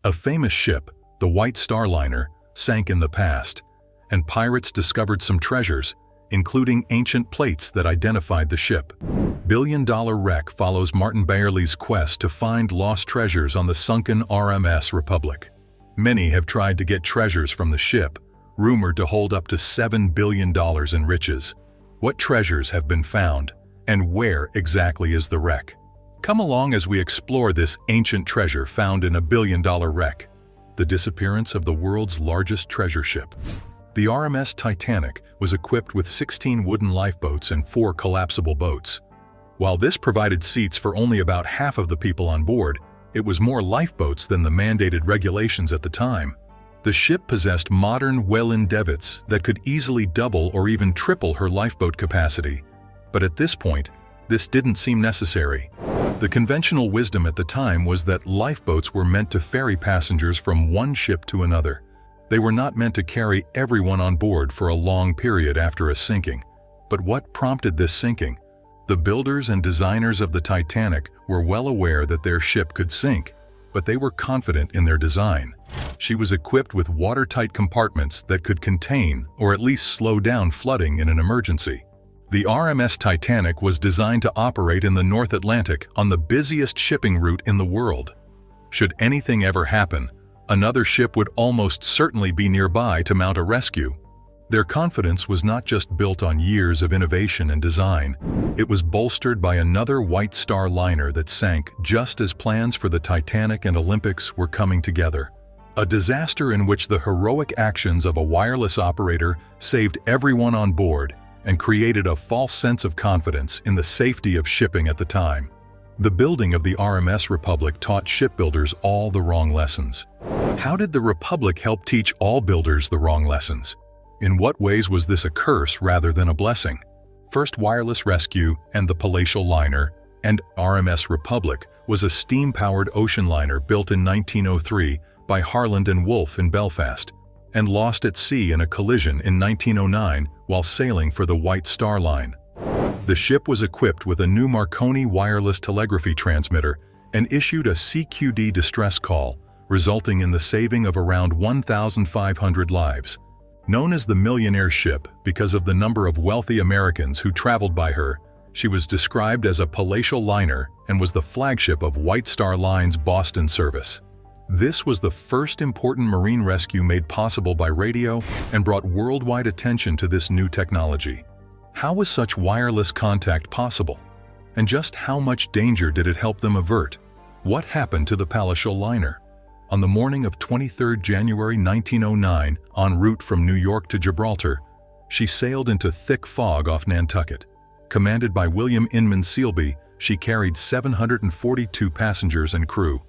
A famous ship, the White Star Liner, sank in the past, and pirates discovered some treasures, including ancient plates that identified the ship. Billion-dollar wreck follows Martin Bayerle's quest to find lost treasures on the sunken RMS Republic. Many have tried to get treasures from the ship, rumored to hold up to $7 billion in riches. What treasures have been found, and where exactly is the wreck? Come along as we explore this ancient treasure found in a billion-dollar wreck. The disappearance of the world's largest treasure ship. The RMS Titanic was equipped with 16 wooden lifeboats and 4 collapsible boats. While this provided seats for only about half of the people on board, it was more lifeboats than the mandated regulations at the time. The ship possessed modern Welin davits that could easily double or even triple her lifeboat capacity. But at this point, this didn't seem necessary. The conventional wisdom at the time was that lifeboats were meant to ferry passengers from one ship to another. They were not meant to carry everyone on board for a long period after a sinking. But what prompted this sinking? The builders and designers of the Titanic were well aware that their ship could sink, but they were confident in their design. She was equipped with watertight compartments that could contain or at least slow down flooding in an emergency. The RMS Titanic was designed to operate in the North Atlantic on the busiest shipping route in the world. Should anything ever happen, another ship would almost certainly be nearby to mount a rescue. Their confidence was not just built on years of innovation and design, it was bolstered by another White Star Liner that sank just as plans for the Titanic and Olympics were coming together. A disaster in which the heroic actions of a wireless operator saved everyone on board and created a false sense of confidence in the safety of shipping at the time. The building of the RMS Republic taught shipbuilders all the wrong lessons. How did the Republic help teach all builders the wrong lessons? In what ways was this a curse rather than a blessing? First wireless rescue and the palatial liner, and RMS Republic was a steam-powered ocean liner built in 1903 by Harland and Wolff in Belfast, and lost at sea in a collision in 1909 while sailing for the White Star Line. The ship was equipped with a new Marconi wireless telegraphy transmitter and issued a CQD distress call, resulting in the saving of around 1,500 lives. Known as the Millionaire Ship because of the number of wealthy Americans who traveled by her, she was described as a palatial liner and was the flagship of White Star Line's Boston service. This was the first important marine rescue made possible by radio and brought worldwide attention to this new technology. How was such wireless contact possible? And just how much danger did it help them avert? What happened to the palatial liner? On the morning of 23 January 1909, en route from New York to Gibraltar, she sailed into thick fog off Nantucket. Commanded by William Inman Sealby, she carried 742 passengers and crew.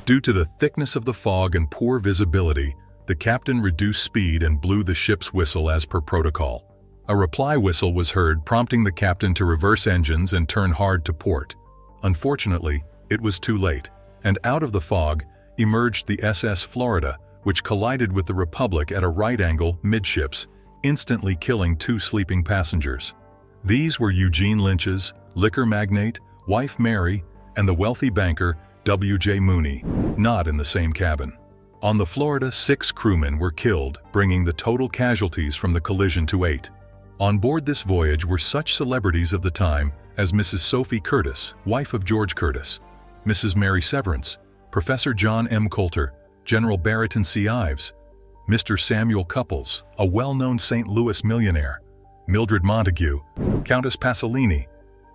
Due to the thickness of the fog and poor visibility, the captain reduced speed and blew the ship's whistle as per protocol. A reply whistle was heard, prompting the captain to reverse engines and turn hard to port. Unfortunately, it was too late, and out of the fog emerged the SS Florida, which collided with the Republic at a right angle midships, instantly killing 2 sleeping passengers. These were Eugene Lynch's liquor magnate, wife Mary, and the wealthy banker W.J. Mooney, not in the same cabin. On the Florida, 6 crewmen were killed, bringing the total casualties from the collision to 8. On board this voyage were such celebrities of the time as Mrs. Sophie Curtis, wife of George Curtis, Mrs. Mary Severance, Professor John M. Coulter, General Barrington C. Ives, Mr. Samuel Couples, a well-known St. Louis millionaire, Mildred Montague, Countess Pasolini,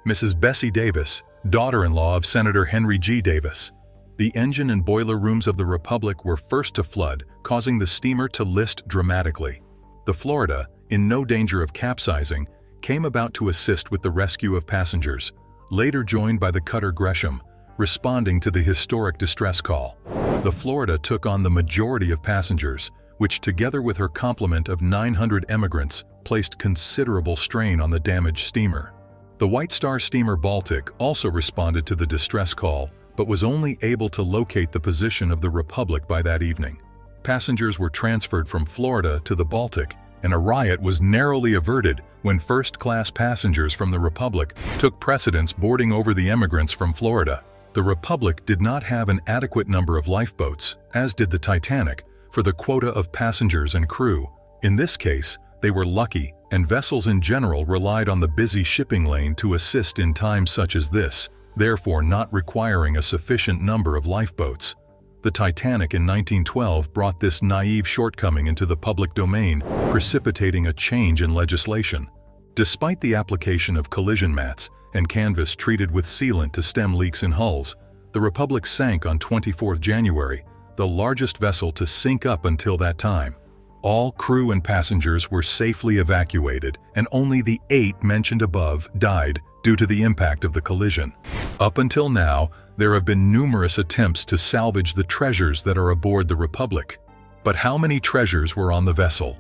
Mrs. Bessie Davis, daughter-in-law of Senator Henry G. Davis. The engine and boiler rooms of the Republic were first to flood, causing the steamer to list dramatically. The Florida, in no danger of capsizing, came about to assist with the rescue of passengers, later joined by the cutter Gresham, responding to the historic distress call. The Florida took on the majority of passengers, which together with her complement of 900 emigrants, placed considerable strain on the damaged steamer. The White Star steamer Baltic also responded to the distress call, but was only able to locate the position of the Republic by that evening. Passengers were transferred from Florida to the Baltic, and a riot was narrowly averted when first-class passengers from the Republic took precedence boarding over the emigrants from Florida. The Republic did not have an adequate number of lifeboats, as did the Titanic, for the quota of passengers and crew. In this case, they were lucky, and vessels in general relied on the busy shipping lane to assist in times such as this, therefore not requiring a sufficient number of lifeboats. The Titanic in 1912 brought this naive shortcoming into the public domain, precipitating a change in legislation. Despite the application of collision mats and canvas treated with sealant to stem leaks in hulls, the Republic sank on 24 January, the largest vessel to sink up until that time. All crew and passengers were safely evacuated, and only the 8 mentioned above died due to the impact of the collision. Up until now, there have been numerous attempts to salvage the treasures that are aboard the Republic. But how many treasures were on the vessel?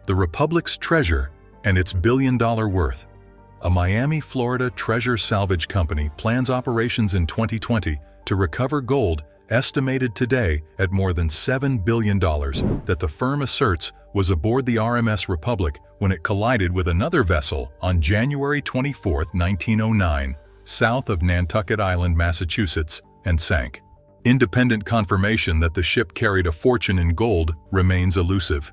The Republic's treasure and its billion-dollar worth. A Miami, Florida treasure salvage company plans operations in 2020 to recover gold estimated today at more than $7 billion that the firm asserts was aboard the RMS Republic when it collided with another vessel on January 24, 1909, south of Nantucket Island, Massachusetts, and sank. Independent confirmation that the ship carried a fortune in gold remains elusive.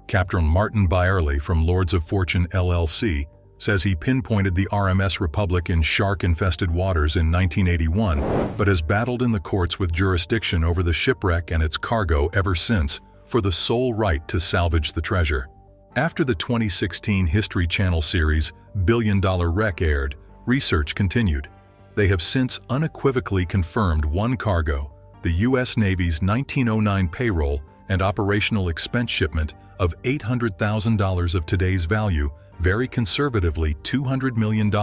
Captain Martin Bayerle from Lords of Fortune LLC says he pinpointed the RMS Republic in shark-infested waters in 1981, but has battled in the courts with jurisdiction over the shipwreck and its cargo ever since for the sole right to salvage the treasure. After the 2016 History Channel series Billion Dollar Wreck aired, research continued. They have since unequivocally confirmed one cargo, the U.S. Navy's 1909 payroll and operational expense shipment of $800,000 of today's value, very conservatively $200 million,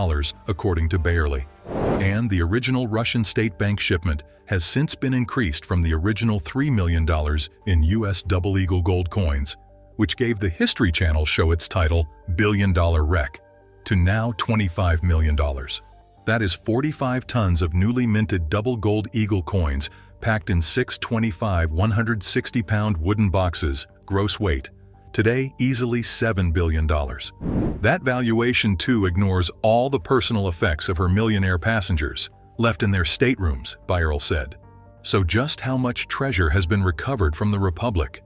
according to Bayerle. And the original Russian State Bank shipment has since been increased from the original $3 million in U.S. double eagle gold coins, which gave the History Channel show its title Billion Dollar Wreck, to now $25 million. That is 45 tons of newly minted double gold eagle coins packed in 6 25 160-pound wooden boxes, gross weight. Today, easily $7 billion. That valuation, too, ignores all the personal effects of her millionaire passengers, left in their staterooms, Bayerle said. So just how much treasure has been recovered from the Republic?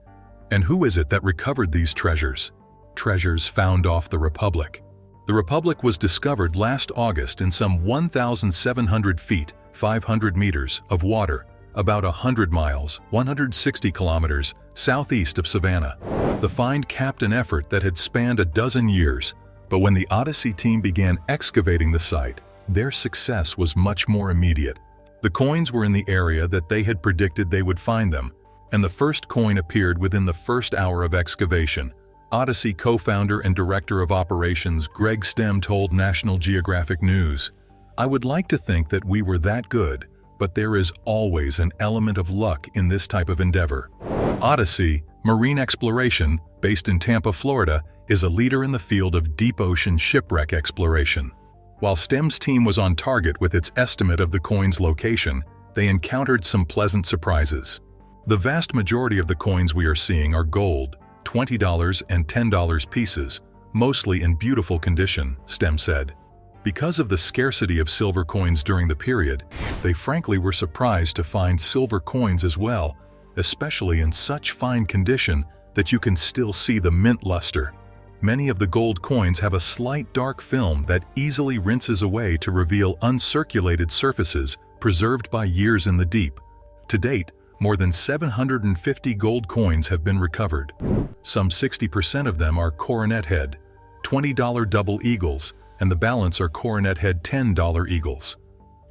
And who is it that recovered these treasures? Treasures found off the Republic. The Republic was discovered last August in some 1,700 feet, 500 meters, of water, about 100 miles, 160 kilometers, southeast of Savannah. The find capped an effort that had spanned a dozen years, but when the Odyssey team began excavating the site, their success was much more immediate. The coins were in the area that they had predicted they would find them, and the first coin appeared within the first hour of excavation. Odyssey co-founder and director of operations Greg Stem told National Geographic News, "I would like to think that we were that good, but there is always an element of luck in this type of endeavor." Odyssey, marine exploration, based in Tampa, Florida, is a leader in the field of deep ocean shipwreck exploration. While Stem's team was on target with its estimate of the coin's location, they encountered some pleasant surprises. The vast majority of the coins we are seeing are gold, $20 and $10 pieces, mostly in beautiful condition, Stem said. Because of the scarcity of silver coins during the period, they frankly were surprised to find silver coins as well, especially in such fine condition that you can still see the mint luster. Many of the gold coins have a slight dark film that easily rinses away to reveal uncirculated surfaces preserved by years in the deep. To date, more than 750 gold coins have been recovered. Some 60% of them are coronet head, $20 double eagles, and the balance are coronet head $10 eagles.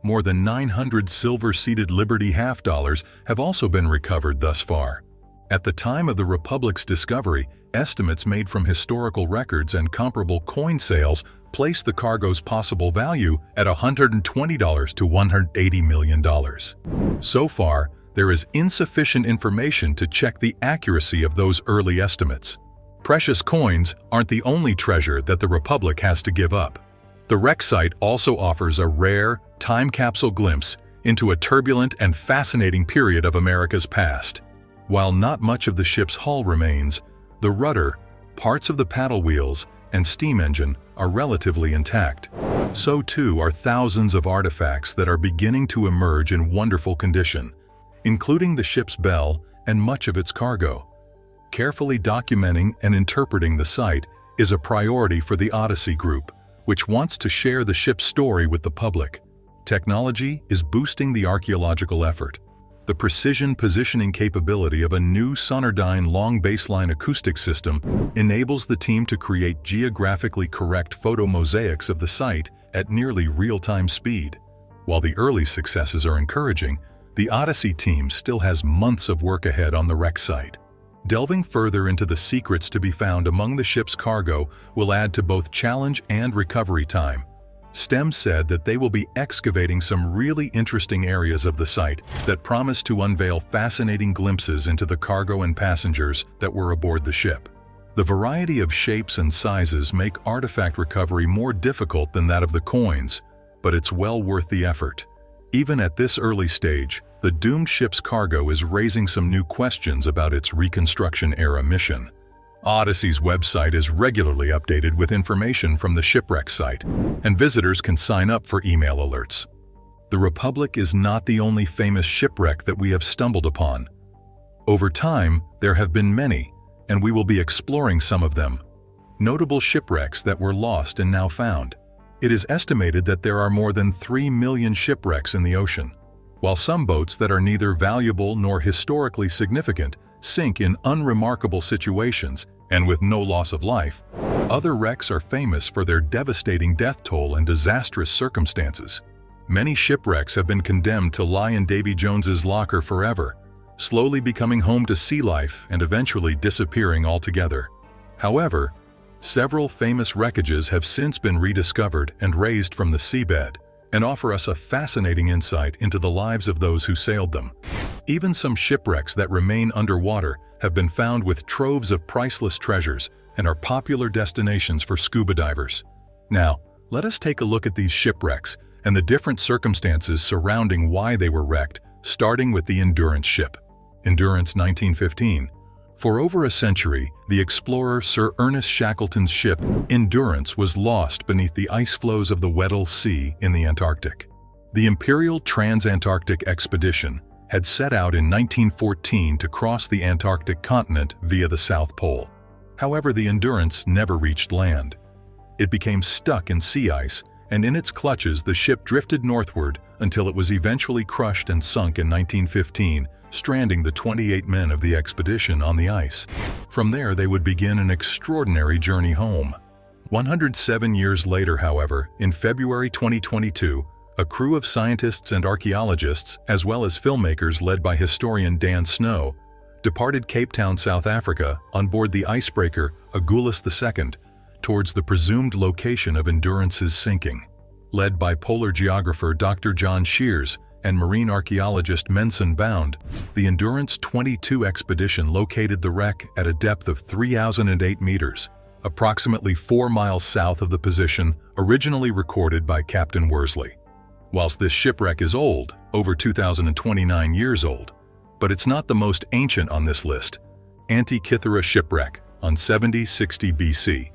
More than 900 silver-seated Liberty half dollars have also been recovered thus far. At the time of the Republic's discovery, estimates made from historical records and comparable coin sales placed the cargo's possible value at $120 to $180 million. So far, there is insufficient information to check the accuracy of those early estimates. Precious coins aren't the only treasure that the Republic has to give up. The wreck site also offers a rare, time capsule glimpse into a turbulent and fascinating period of America's past. While not much of the ship's hull remains, the rudder, parts of the paddle wheels, and steam engine are relatively intact. So too are thousands of artifacts that are beginning to emerge in wonderful condition, including the ship's bell and much of its cargo. Carefully documenting and interpreting the site is a priority for the Odyssey Group, which wants to share the ship's story with the public. Technology is boosting the archaeological effort. The precision positioning capability of a new Sonardyne long baseline acoustic system enables the team to create geographically correct photomosaics of the site at nearly real-time speed. While the early successes are encouraging, the Odyssey team still has months of work ahead on the wreck site. Delving further into the secrets to be found among the ship's cargo will add to both challenge and recovery time. STEM said that they will be excavating some really interesting areas of the site that promise to unveil fascinating glimpses into the cargo and passengers that were aboard the ship. The variety of shapes and sizes make artifact recovery more difficult than that of the coins, but it's well worth the effort. Even at this early stage, the doomed ship's cargo is raising some new questions about its Reconstruction-era mission. Odyssey's website is regularly updated with information from the shipwreck site, and visitors can sign up for email alerts. The Republic is not the only famous shipwreck that we have stumbled upon. Over time, there have been many, and we will be exploring some of them. Notable shipwrecks that were lost and now found. It is estimated that there are more than 3 million shipwrecks in the ocean. While some boats that are neither valuable nor historically significant sink in unremarkable situations and with no loss of life, other wrecks are famous for their devastating death toll and disastrous circumstances. Many shipwrecks have been condemned to lie in Davy Jones's locker forever, slowly becoming home to sea life and eventually disappearing altogether. However, several famous wreckages have since been rediscovered and raised from the seabed, and offer us a fascinating insight into the lives of those who sailed them. Even some shipwrecks that remain underwater have been found with troves of priceless treasures and are popular destinations for scuba divers. Now, let us take a look at these shipwrecks and the different circumstances surrounding why they were wrecked, starting with the Endurance ship. Endurance 1915. For over a century, the explorer Sir Ernest Shackleton's ship, Endurance, was lost beneath the ice floes of the Weddell Sea in the Antarctic. The Imperial Trans-Antarctic Expedition had set out in 1914 to cross the Antarctic continent via the South Pole. However, the Endurance never reached land. It became stuck in sea ice, and in its clutches the ship drifted northward until it was eventually crushed and sunk in 1915, stranding the 28 men of the expedition on the ice. From there, they would begin an extraordinary journey home. 107 years later, however, in February 2022, a crew of scientists and archaeologists, as well as filmmakers led by historian Dan Snow, departed Cape Town, South Africa, on board the icebreaker Agulhas II, towards the presumed location of Endurance's sinking. Led by polar geographer Dr. John Shears and marine archaeologist Menson Bound, the Endurance 22 expedition located the wreck at a depth of 3,008 meters, approximately 4 miles south of the position originally recorded by Captain Worsley. Whilst this shipwreck is old, over 2,029 years old, but it's not the most ancient on this list. Antikythera shipwreck on 7060 BC.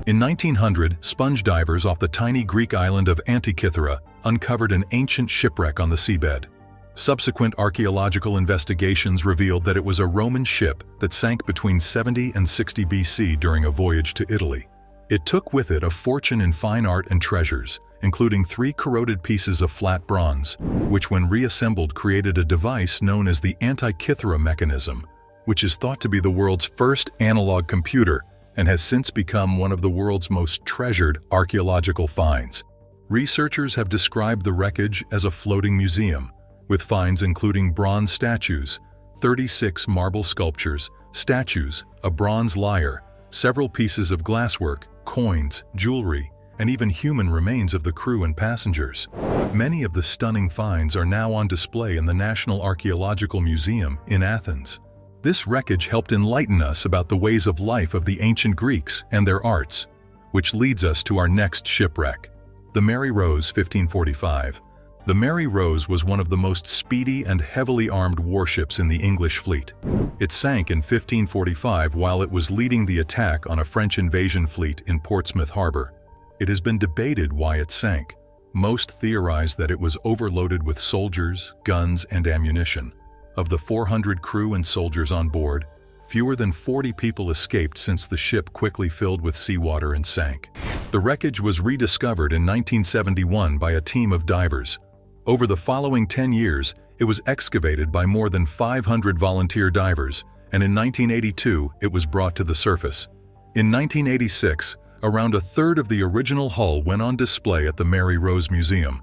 In 1900, sponge divers off the tiny Greek island of Antikythera uncovered an ancient shipwreck on the seabed. Subsequent archaeological investigations revealed that it was a Roman ship that sank between 70 and 60 BC during a voyage to Italy. It took with it a fortune in fine art and treasures, including 3 corroded pieces of flat bronze, which when reassembled created a device known as the Antikythera mechanism, which is thought to be the world's first analog computer and has since become one of the world's most treasured archaeological finds. Researchers have described the wreckage as a floating museum, with finds including bronze statues, 36 marble sculptures, statues, a bronze lyre, several pieces of glasswork, coins, jewelry, and even human remains of the crew and passengers. Many of the stunning finds are now on display in the National Archaeological Museum in Athens. This wreckage helped enlighten us about the ways of life of the ancient Greeks and their arts, which leads us to our next shipwreck. The Mary Rose 1545. The Mary Rose was one of the most speedy and heavily armed warships in the English fleet. It sank in 1545 while it was leading the attack on a French invasion fleet in Portsmouth Harbor. It has been debated why it sank. Most theorize that it was overloaded with soldiers, guns, and ammunition. Of the 400 crew and soldiers on board, fewer than 40 people escaped since the ship quickly filled with seawater and sank. The wreckage was rediscovered in 1971 by a team of divers. Over the following 10 years, it was excavated by more than 500 volunteer divers, and in 1982 it was brought to the surface. In 1986, around a third of the original hull went on display at the Mary Rose Museum.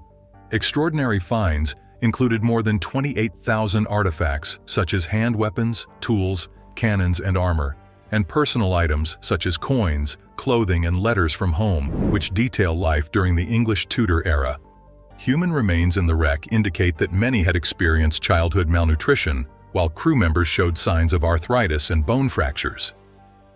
Extraordinary finds included more than 28,000 artifacts such as hand weapons, tools, cannons, and armor, and personal items such as coins, clothing, and letters from home, which detail life during the English Tudor era. Human remains in the wreck indicate that many had experienced childhood malnutrition, while crew members showed signs of arthritis and bone fractures.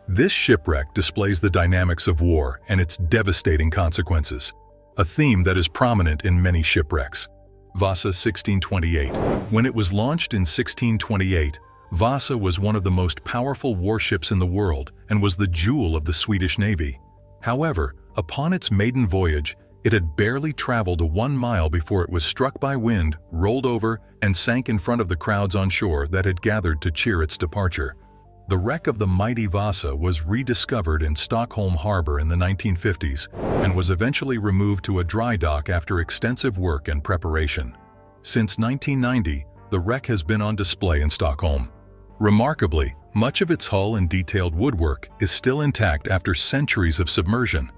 This shipwreck displays the dynamics of war and its devastating consequences, a theme that is prominent in many shipwrecks. Vasa 1628. When it was launched in 1628, Vasa was one of the most powerful warships in the world and was the jewel of the Swedish Navy. However, upon its maiden voyage, it had barely traveled 1 mile before it was struck by wind, rolled over, and sank in front of the crowds on shore that had gathered to cheer its departure. The wreck of the mighty Vasa was rediscovered in Stockholm Harbor in the 1950s and was eventually removed to a dry dock after extensive work and preparation. Since 1990, the wreck has been on display in Stockholm. Remarkably, much of its hull and detailed woodwork is still intact after centuries of submersion,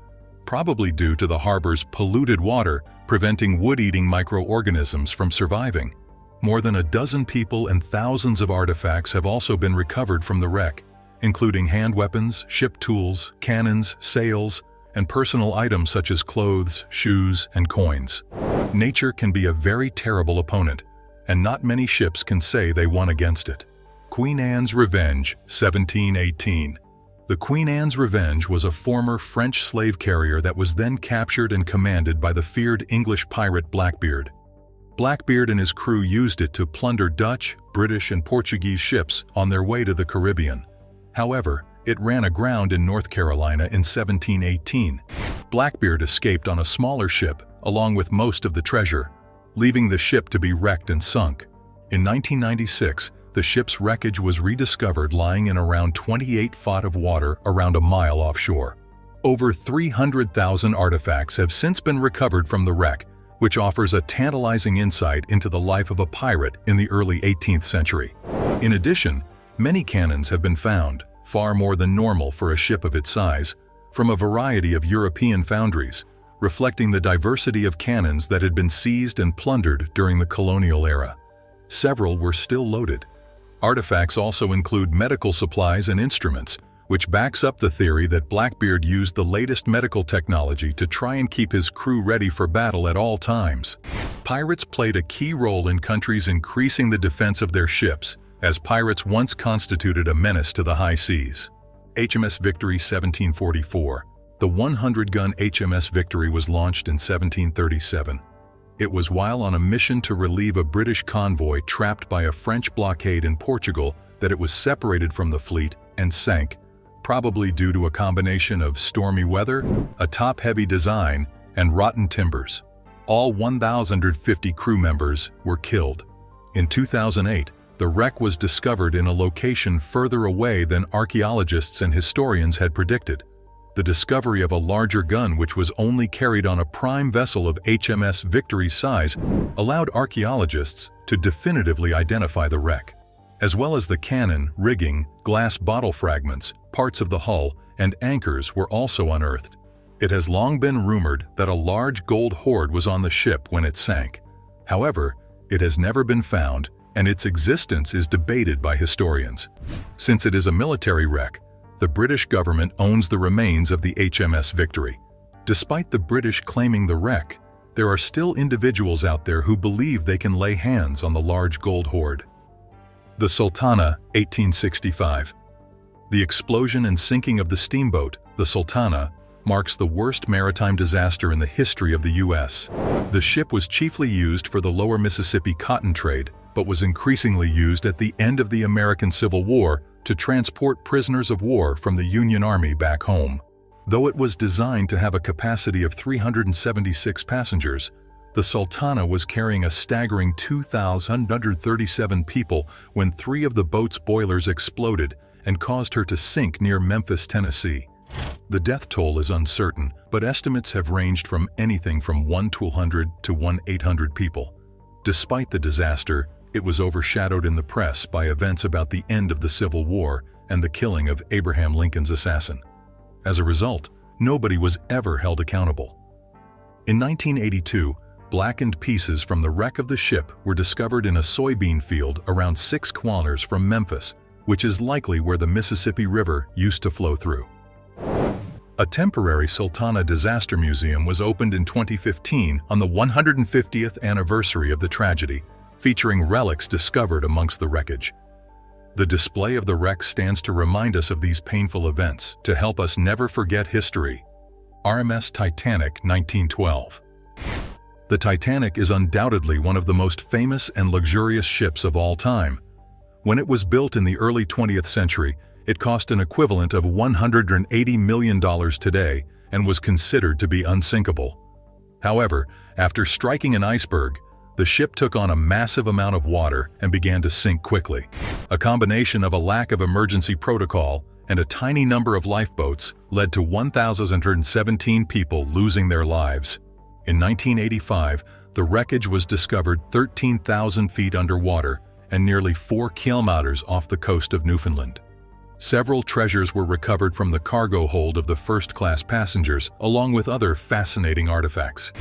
probably due to the harbor's polluted water preventing wood-eating microorganisms from surviving. More than a dozen people and thousands of artifacts have also been recovered from the wreck, including hand weapons, ship tools, cannons, sails, and personal items such as clothes, shoes, and coins. Nature can be a very terrible opponent, and not many ships can say they won against it. Queen Anne's Revenge, 1718. The Queen Anne's Revenge was a former French slave carrier that was then captured and commanded by the feared English pirate Blackbeard. Blackbeard and his crew used it to plunder Dutch, British, and Portuguese ships on their way to the Caribbean. However, it ran aground in North Carolina in 1718. Blackbeard escaped on a smaller ship along with most of the treasure, leaving the ship to be wrecked and sunk. In 1996, the ship's wreckage was rediscovered lying in around 28 feet of water around a mile offshore. Over 300,000 artifacts have since been recovered from the wreck, which offers a tantalizing insight into the life of a pirate in the early 18th century. In addition, many cannons have been found, far more than normal for a ship of its size, from a variety of European foundries, reflecting the diversity of cannons that had been seized and plundered during the colonial era. Several were still loaded. Artifacts also include medical supplies and instruments, which backs up the theory that Blackbeard used the latest medical technology to try and keep his crew ready for battle at all times. Pirates played a key role in countries increasing the defense of their ships, as pirates once constituted a menace to the high seas. HMS Victory 1744. The 100-gun HMS Victory was launched in 1737. It was while on a mission to relieve a British convoy trapped by a French blockade in Portugal that it was separated from the fleet and sank, probably due to a combination of stormy weather, a top-heavy design, and rotten timbers. All 1,050 crew members were killed. In 2008, the wreck was discovered in a location further away than archaeologists and historians had predicted. The discovery of a larger gun, which was only carried on a prime vessel of HMS Victory's size, allowed archaeologists to definitively identify the wreck. As well as the cannon, rigging, glass bottle fragments, parts of the hull, and anchors were also unearthed. It has long been rumored that a large gold hoard was on the ship when it sank. However, it has never been found, and its existence is debated by historians. Since it is a military wreck, the British government owns the remains of the HMS Victory. Despite the British claiming the wreck, there are still individuals out there who believe they can lay hands on the large gold hoard. The Sultana, 1865. The explosion and sinking of the steamboat, the Sultana, marks the worst maritime disaster in the history of the U.S. The ship was chiefly used for the lower Mississippi cotton trade, but was increasingly used at the end of the American Civil War to transport prisoners of war from the Union Army back home. Though it was designed to have a capacity of 376 passengers, the Sultana was carrying a staggering 2,137 people when 3 of the boat's boilers exploded and caused her to sink near Memphis, Tennessee. The death toll is uncertain, but estimates have ranged from anything from 1,200 to 1,800 people. Despite the disaster, it was overshadowed in the press by events about the end of the Civil War and the killing of Abraham Lincoln's assassin. As a result, nobody was ever held accountable. In 1982, blackened pieces from the wreck of the ship were discovered in a soybean field around 6 kilometers from Memphis, which is likely where the Mississippi River used to flow through. A temporary Sultana Disaster Museum was opened in 2015 on the 150th anniversary of the tragedy, featuring relics discovered amongst the wreckage. The display of the wreck stands to remind us of these painful events, to help us never forget history. RMS Titanic, 1912. The Titanic is undoubtedly one of the most famous and luxurious ships of all time. When it was built in the early 20th century, it cost an equivalent of $180 million today and was considered to be unsinkable. However, after striking an iceberg, the ship took on a massive amount of water and began to sink quickly. A combination of a lack of emergency protocol and a tiny number of lifeboats led to 1,117 people losing their lives. In 1985, the wreckage was discovered 13,000 feet underwater and nearly 4 kilometers off the coast of Newfoundland. Several treasures were recovered from the cargo hold of the first-class passengers, along with other fascinating artifacts.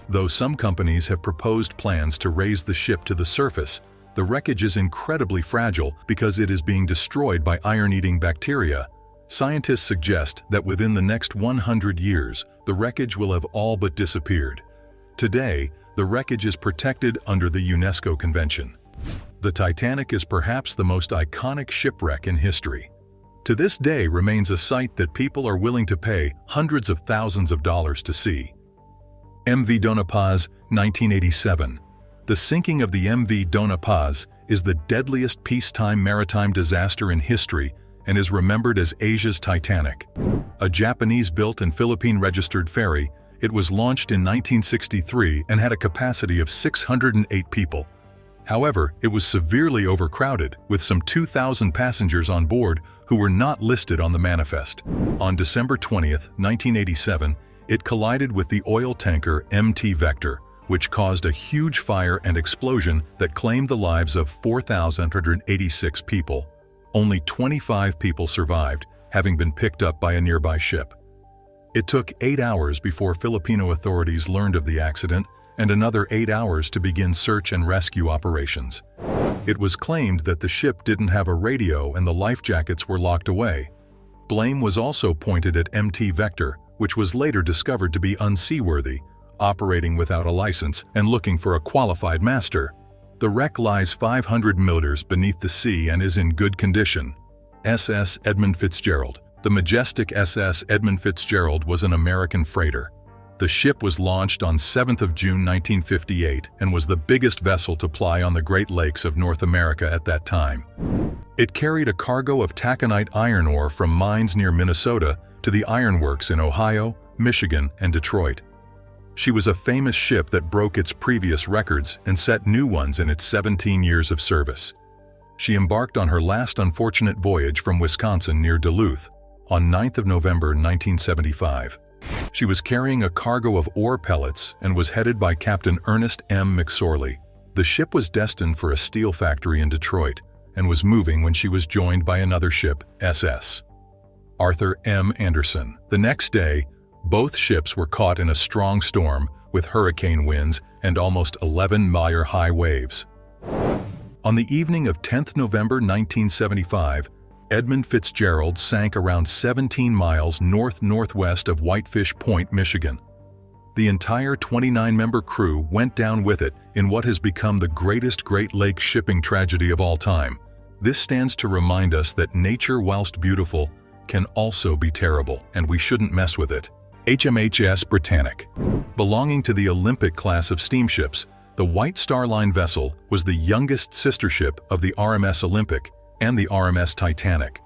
Though some companies have proposed plans to raise the ship to the surface, the wreckage is incredibly fragile because it is being destroyed by iron-eating bacteria. Scientists suggest that within the next 100 years, the wreckage will have all but disappeared. Today, the wreckage is protected under the UNESCO Convention. The Titanic is perhaps the most iconic shipwreck in history. To this day remains a sight that people are willing to pay hundreds of thousands of dollars to see. MV Dona Paz, 1987. The sinking of the MV Dona Paz is the deadliest peacetime maritime disaster in history and is remembered as Asia's Titanic. A Japanese-built and Philippine-registered ferry, it was launched in 1963 and had a capacity of 608 people. However, it was severely overcrowded, with some 2,000 passengers on board who were not listed on the manifest. On December 20, 1987, it collided with the oil tanker MT Vector, which caused a huge fire and explosion that claimed the lives of 4,186 people. Only 25 people survived, having been picked up by a nearby ship. It took 8 hours before Filipino authorities learned of the accident, and another 8 hours to begin search and rescue operations. It was claimed that the ship didn't have a radio and the life jackets were locked away. Blame was also pointed at MT Vector, which was later discovered to be unseaworthy, operating without a license and looking for a qualified master. The wreck lies 500 meters beneath the sea and is in good condition. SS Edmund Fitzgerald. The majestic SS Edmund Fitzgerald was an American freighter. The ship was launched on 7th of June 1958 and was the biggest vessel to ply on the Great Lakes of North America at that time. It carried a cargo of taconite iron ore from mines near Minnesota to the ironworks in Ohio, Michigan, and Detroit. She was a famous ship that broke its previous records and set new ones in its 17 years of service. She embarked on her last unfortunate voyage from Wisconsin near Duluth on 9th of November 1975. She was carrying a cargo of ore pellets and was headed by Captain Ernest M. McSorley. The ship was destined for a steel factory in Detroit and was moving when she was joined by another ship, SS Arthur M. Anderson. The next day, both ships were caught in a strong storm with hurricane winds and almost 11-mile-high waves. On the evening of 10th November 1975, Edmund Fitzgerald sank around 17 miles north-northwest of Whitefish Point, Michigan. The entire 29-member crew went down with it in what has become the greatest Great Lakes shipping tragedy of all time. This stands to remind us that nature, whilst beautiful, can also be terrible, and we shouldn't mess with it. HMHS Britannic. Belonging to the Olympic class of steamships, the White Star Line vessel was the youngest sister ship of the RMS Olympic and the RMS Titanic.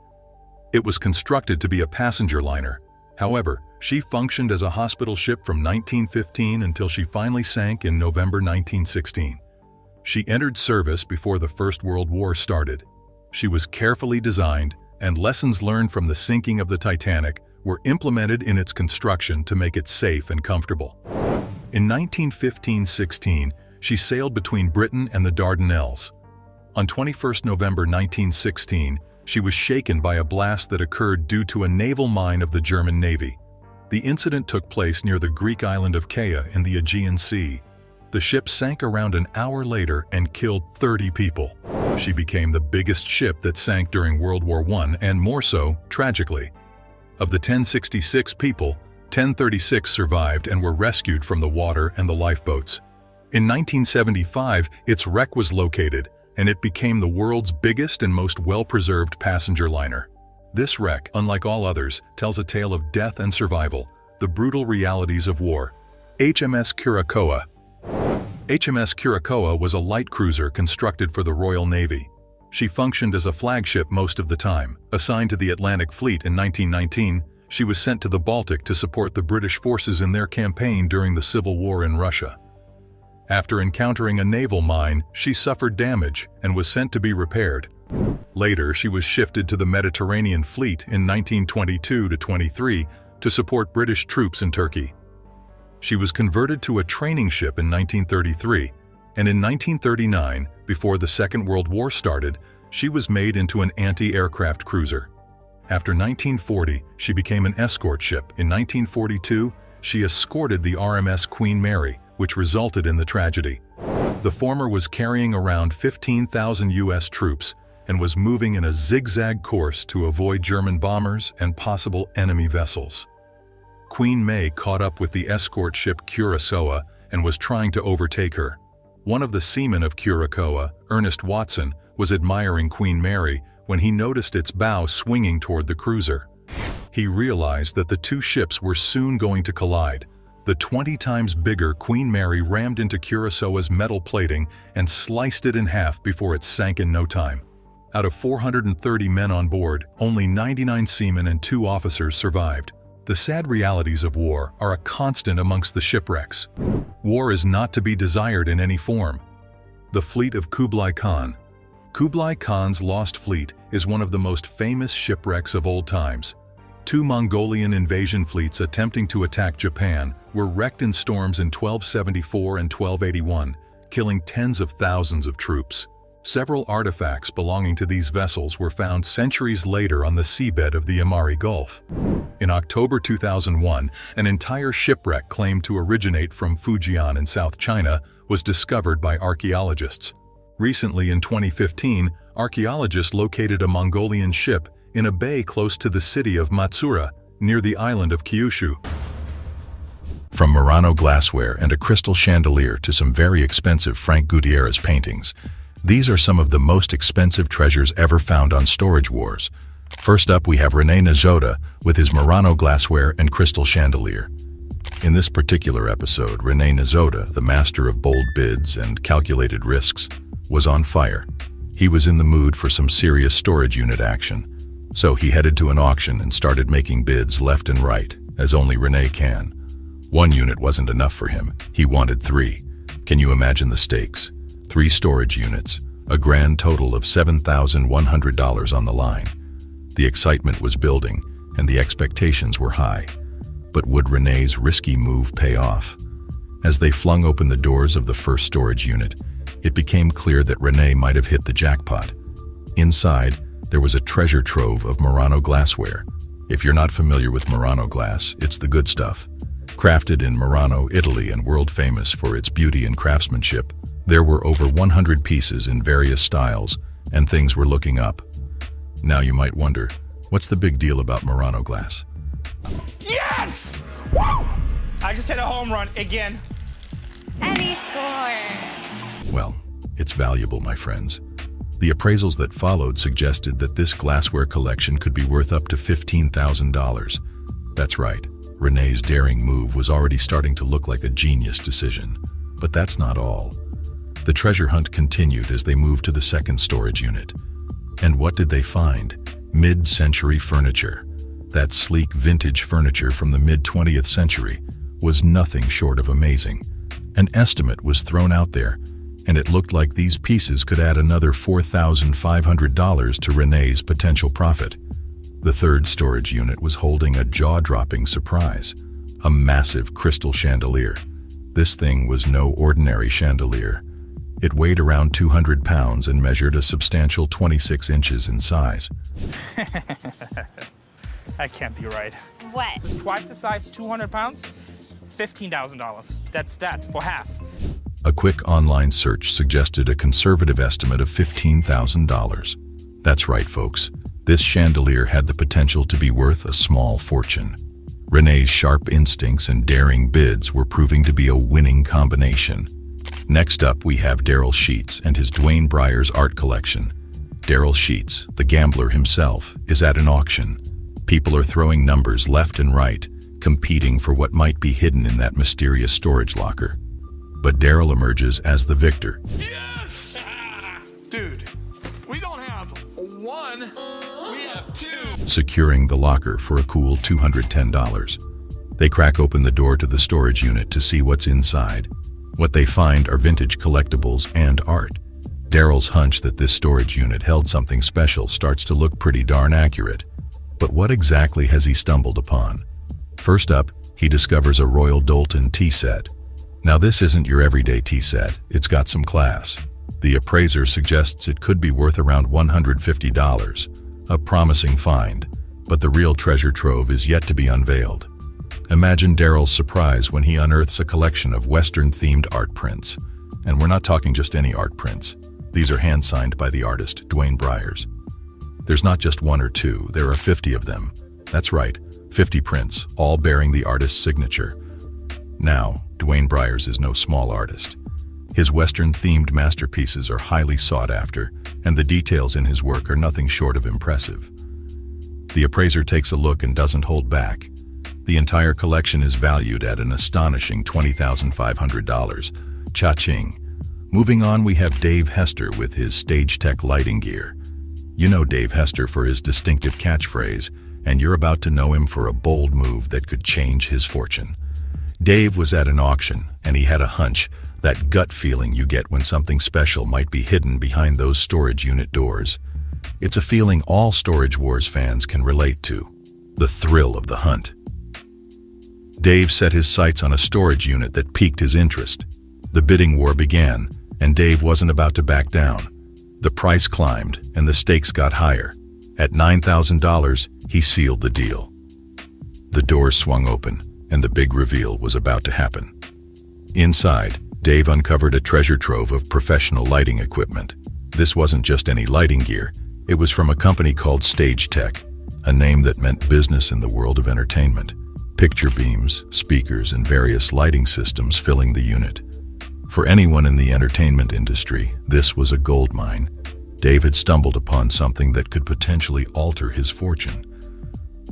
It was constructed to be a passenger liner. However, she functioned as a hospital ship from 1915 until she finally sank in November 1916. She entered service before the First World War started. She was carefully designed, and lessons learned from the sinking of the Titanic were implemented in its construction to make it safe and comfortable. In 1915-16, she sailed between Britain and the Dardanelles. On 21 November 1916, she was shaken by a blast that occurred due to a naval mine of the German Navy. The incident took place near the Greek island of Kea in the Aegean Sea. The ship sank around an hour later and killed 30 people. She became the biggest ship that sank during World War I, and more so, tragically. Of the 1,066 people, 1,036 survived and were rescued from the water and the lifeboats. In 1975, its wreck was located, and it became the world's biggest and most well-preserved passenger liner. This wreck, unlike all others, tells a tale of death and survival, the brutal realities of war. HMS Curaçao. HMS Curaçao was a light cruiser constructed for the Royal Navy. She functioned as a flagship most of the time. Assigned to the Atlantic Fleet in 1919, she was sent to the Baltic to support the British forces in their campaign during the Civil War in Russia. After encountering a naval mine, she suffered damage and was sent to be repaired. Later, she was shifted to the Mediterranean Fleet in 1922-23 to support British troops in Turkey. She was converted to a training ship in 1933, and in 1939, before the Second World War started, she was made into an anti-aircraft cruiser. After 1940, she became an escort ship. In 1942, she escorted the RMS Queen Mary, which resulted in the tragedy. The former was carrying around 15,000 U.S. troops and was moving in a zigzag course to avoid German bombers and possible enemy vessels. Queen May caught up with the escort ship Curaçao and was trying to overtake her. One of the seamen of Curaçao, Ernest Watson, was admiring Queen Mary when he noticed its bow swinging toward the cruiser. He realized that the two ships were soon going to collide. The 20 times bigger Queen Mary rammed into Curaçao's metal plating and sliced it in half before it sank in no time. Out of 430 men on board, only 99 seamen and 2 officers survived. The sad realities of war are a constant amongst the shipwrecks. War is not to be desired in any form. The fleet of Kublai Khan. Kublai Khan's lost fleet is one of the most famous shipwrecks of old times. 2 Mongolian invasion fleets attempting to attack Japan were wrecked in storms in 1274 and 1281, killing tens of thousands of troops. Several artifacts belonging to these vessels were found centuries later on the seabed of the Amari Gulf. In October 2001, an entire shipwreck claimed to originate from Fujian in South China was discovered by archaeologists. Recently, in 2015, archaeologists located a Mongolian ship in a bay close to the city of Matsura, near the island of Kyushu. From Murano glassware and a crystal chandelier to some very expensive Frank Gutierrez paintings, these are some of the most expensive treasures ever found on Storage Wars. First up, we have René Nazoda with his Murano glassware and crystal chandelier. In this particular episode, René Nazoda, the master of bold bids and calculated risks, was on fire. He was in the mood for some serious storage unit action. So he headed to an auction and started making bids left and right, as only René can. 1 unit wasn't enough for him. He wanted 3. Can you imagine the stakes? 3 storage units, a grand total of $7,100 on the line. The excitement was building, and the expectations were high. But would René's risky move pay off? As they flung open the doors of the first storage unit, it became clear that René might have hit the jackpot. Inside, there was a treasure trove of Murano glassware. If you're not familiar with Murano glass, it's the good stuff. Crafted in Murano, Italy, and world famous for its beauty and craftsmanship, there were over 100 pieces in various styles, and things were looking up. Now you might wonder, what's the big deal about Murano glass? Yes! Woo! I just hit a home run again. And he scored. Well, it's valuable, my friends. The appraisals that followed suggested that this glassware collection could be worth up to $15,000. That's right, Renee's daring move was already starting to look like a genius decision. But that's not all. The treasure hunt continued as they moved to the second storage unit. And what did they find? Mid-century furniture. That sleek vintage furniture from the mid-20th century was nothing short of amazing. An estimate was thrown out there, and it looked like these pieces could add another $4,500 to Renee's potential profit. The third storage unit was holding a jaw-dropping surprise, a massive crystal chandelier. This thing was no ordinary chandelier. It weighed around 200 pounds and measured a substantial 26 inches in size. That can't be right. What? It's twice the size, 200 pounds, $15,000. That's that, for half. A quick online search suggested a conservative estimate of $15,000. That's right, folks. This chandelier had the potential to be worth a small fortune. Renee's sharp instincts and daring bids were proving to be a winning combination. Next up, we have Daryl Sheets and his Dwayne Breyer's art collection. Daryl Sheets, the gambler himself, is at an auction. People are throwing numbers left and right, competing for what might be hidden in that mysterious storage locker. But Daryl emerges as the victor. Yes! Dude, we don't have one, we have two. Securing the locker for a cool $210. They crack open the door to the storage unit to see what's inside. What they find are vintage collectibles and art. Daryl's hunch that this storage unit held something special starts to look pretty darn accurate. But what exactly has he stumbled upon? First up, he discovers a Royal Doulton tea set. Now this isn't your everyday tea set, it's got some class. The appraiser suggests it could be worth around $150, a promising find, but the real treasure trove is yet to be unveiled. Imagine Daryl's surprise when he unearths a collection of Western-themed art prints. And we're not talking just any art prints. These are hand-signed by the artist, Dwayne Breyers. There's not just one or two, there are 50 of them. That's right, 50 prints, all bearing the artist's signature. Now, Dwayne Breyers is no small artist. His Western-themed masterpieces are highly sought after, and the details in his work are nothing short of impressive. The appraiser takes a look and doesn't hold back. The entire collection is valued at an astonishing $20,500. Cha-ching. Moving on, we have Dave Hester with his Stage Tech lighting gear. You know Dave Hester for his distinctive catchphrase, and you're about to know him for a bold move that could change his fortune. Dave was at an auction, and he had a hunch, that gut feeling you get when something special might be hidden behind those storage unit doors. It's a feeling all Storage Wars fans can relate to, the thrill of the hunt. Dave set his sights on a storage unit that piqued his interest. The bidding war began, and Dave wasn't about to back down. The price climbed, and the stakes got higher. At $9,000, he sealed the deal. The doors swung open, and the big reveal was about to happen. Inside, Dave uncovered a treasure trove of professional lighting equipment. This wasn't just any lighting gear. It was from a company called Stage Tech, a name that meant business in the world of entertainment. Picture beams, speakers, and various lighting systems filling the unit. For anyone in the entertainment industry, this was a goldmine. Dave had stumbled upon something that could potentially alter his fortune.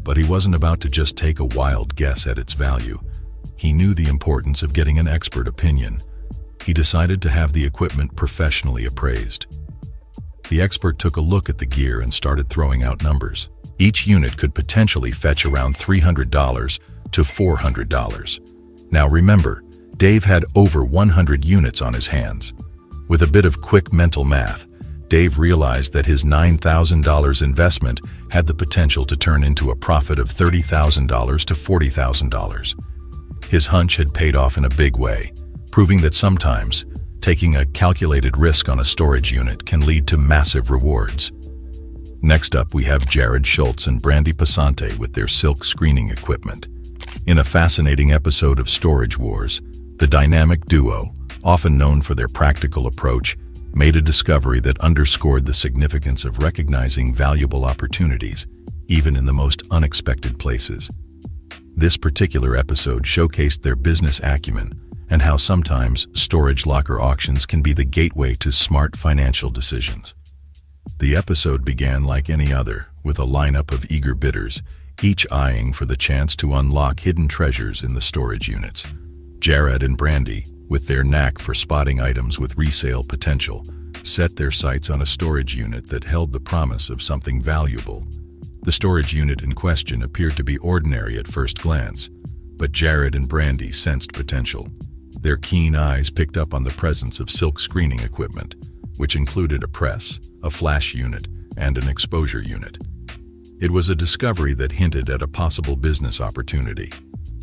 But he wasn't about to just take a wild guess at its value. He knew the importance of getting an expert opinion. He decided to have the equipment professionally appraised. The expert took a look at the gear and started throwing out numbers. Each unit could potentially fetch around $300 to $400. Now remember, Dave had over 100 units on his hands. With a bit of quick mental math, Dave realized that his $9,000 investment had the potential to turn into a profit of $30,000 to $40,000. His hunch had paid off in a big way, proving that sometimes taking a calculated risk on a storage unit can lead to massive rewards. Next up, we have Jared Schultz and Brandy Passante with their silk screening equipment. In a fascinating episode of Storage Wars, the dynamic duo, often known for their practical approach, made a discovery that underscored the significance of recognizing valuable opportunities, even in the most unexpected places. This particular episode showcased their business acumen and how sometimes storage locker auctions can be the gateway to smart financial decisions. The episode began like any other, with a lineup of eager bidders, each eyeing for the chance to unlock hidden treasures in the storage units. Jared and Brandy, with their knack for spotting items with resale potential, set their sights on a storage unit that held the promise of something valuable. The storage unit in question appeared to be ordinary at first glance, but Jared and Brandy sensed potential. Their keen eyes picked up on the presence of silk screening equipment, which included a press, a flash unit, and an exposure unit. It was a discovery that hinted at a possible business opportunity.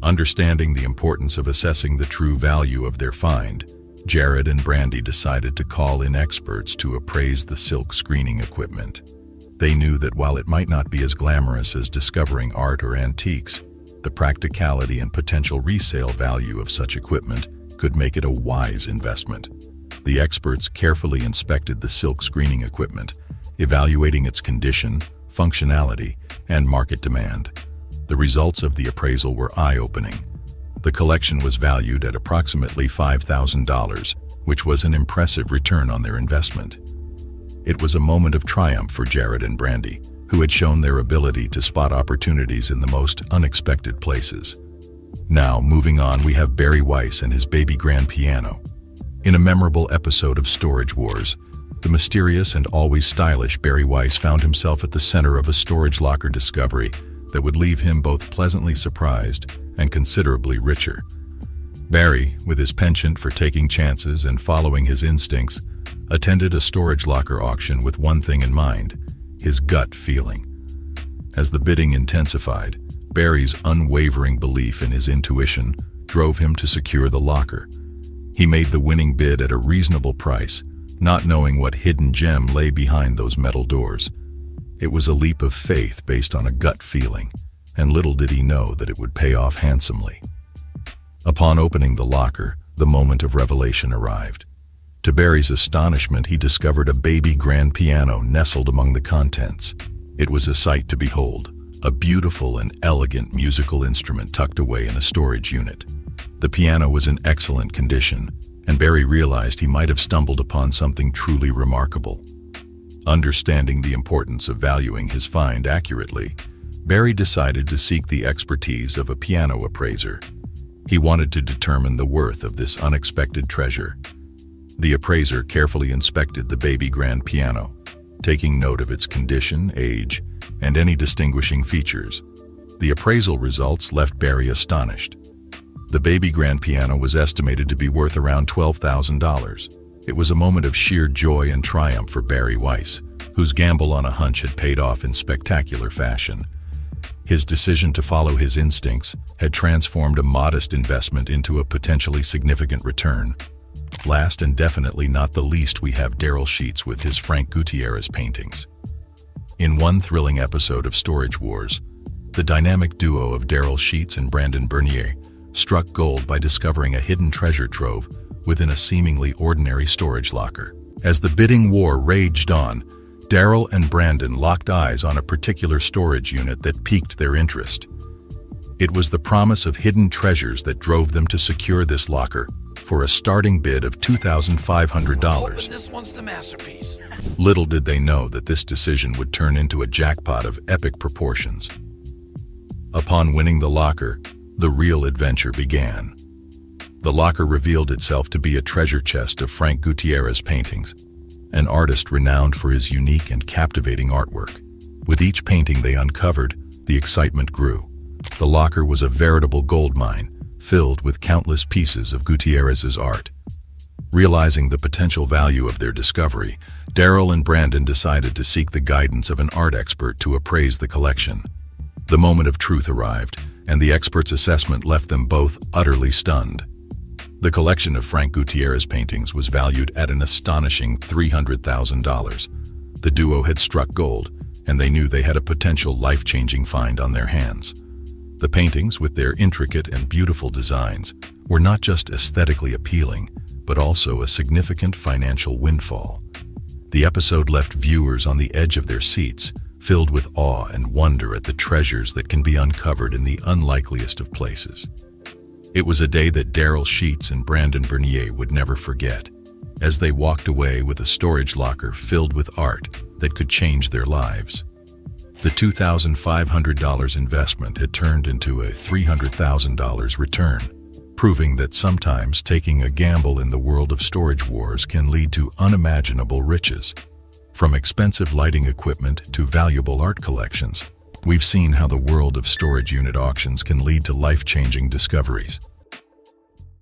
Understanding the importance of assessing the true value of their find, Jared and Brandy decided to call in experts to appraise the silk screening equipment. They knew that while it might not be as glamorous as discovering art or antiques, the practicality and potential resale value of such equipment could make it a wise investment. The experts carefully inspected the silk screening equipment, evaluating its condition, functionality, and market demand. The results of the appraisal were eye-opening. The collection was valued at approximately $5,000, which was an impressive return on their investment. It was a moment of triumph for Jared and Brandy, who had shown their ability to spot opportunities in the most unexpected places. Now, moving on, we have Barry Weiss and his baby grand piano. In a memorable episode of Storage Wars, the mysterious and always stylish Barry Weiss found himself at the center of a storage locker discovery that would leave him both pleasantly surprised and considerably richer. Barry, with his penchant for taking chances and following his instincts, attended a storage locker auction with one thing in mind: his gut feeling. As the bidding intensified, Barry's unwavering belief in his intuition drove him to secure the locker. He made the winning bid at a reasonable price, not knowing what hidden gem lay behind those metal doors. It was a leap of faith based on a gut feeling, and little did he know that it would pay off handsomely. Upon opening the locker, the moment of revelation arrived. To Barry's astonishment, he discovered a baby grand piano nestled among the contents. It was a sight to behold, a beautiful and elegant musical instrument tucked away in a storage unit. The piano was in excellent condition, and Barry realized he might have stumbled upon something truly remarkable. Understanding the importance of valuing his find accurately, Barry decided to seek the expertise of a piano appraiser. He wanted to determine the worth of this unexpected treasure. The appraiser carefully inspected the baby grand piano, taking note of its condition, age, and any distinguishing features. The appraisal results left Barry astonished. The baby grand piano was estimated to be worth around $12,000. It was a moment of sheer joy and triumph for Barry Weiss, whose gamble on a hunch had paid off in spectacular fashion. His decision to follow his instincts had transformed a modest investment into a potentially significant return. Last and definitely not the least, we have Daryl Sheets with his Frank Gutierrez paintings. In one thrilling episode of Storage Wars, the dynamic duo of Daryl Sheets and Brandon Bernier struck gold by discovering a hidden treasure trove within a seemingly ordinary storage locker. As the bidding war raged on, Daryl and Brandon locked eyes on a particular storage unit that piqued their interest. It was the promise of hidden treasures that drove them to secure this locker for a starting bid of $2,500. This one's the masterpiece. Little did they know that this decision would turn into a jackpot of epic proportions. Upon winning the locker, the real adventure began. The locker revealed itself to be a treasure chest of Frank Gutierrez paintings, an artist renowned for his unique and captivating artwork. With each painting they uncovered, the excitement grew. The locker was a veritable goldmine, filled with countless pieces of Gutierrez's art. Realizing the potential value of their discovery, Daryl and Brandon decided to seek the guidance of an art expert to appraise the collection. The moment of truth arrived, and the expert's assessment left them both utterly stunned. The collection of Frank Gutierrez paintings was valued at an astonishing $300,000. The duo had struck gold, and they knew they had a potential life-changing find on their hands. The paintings, with their intricate and beautiful designs, were not just aesthetically appealing, but also a significant financial windfall. The episode left viewers on the edge of their seats, filled with awe and wonder at the treasures that can be uncovered in the unlikeliest of places. It was a day that Daryl Sheets and Brandon Bernier would never forget, as they walked away with a storage locker filled with art that could change their lives. The $2,500 investment had turned into a $300,000 return, proving that sometimes taking a gamble in the world of storage wars can lead to unimaginable riches. From expensive lighting equipment to valuable art collections, we've seen how the world of storage unit auctions can lead to life-changing discoveries.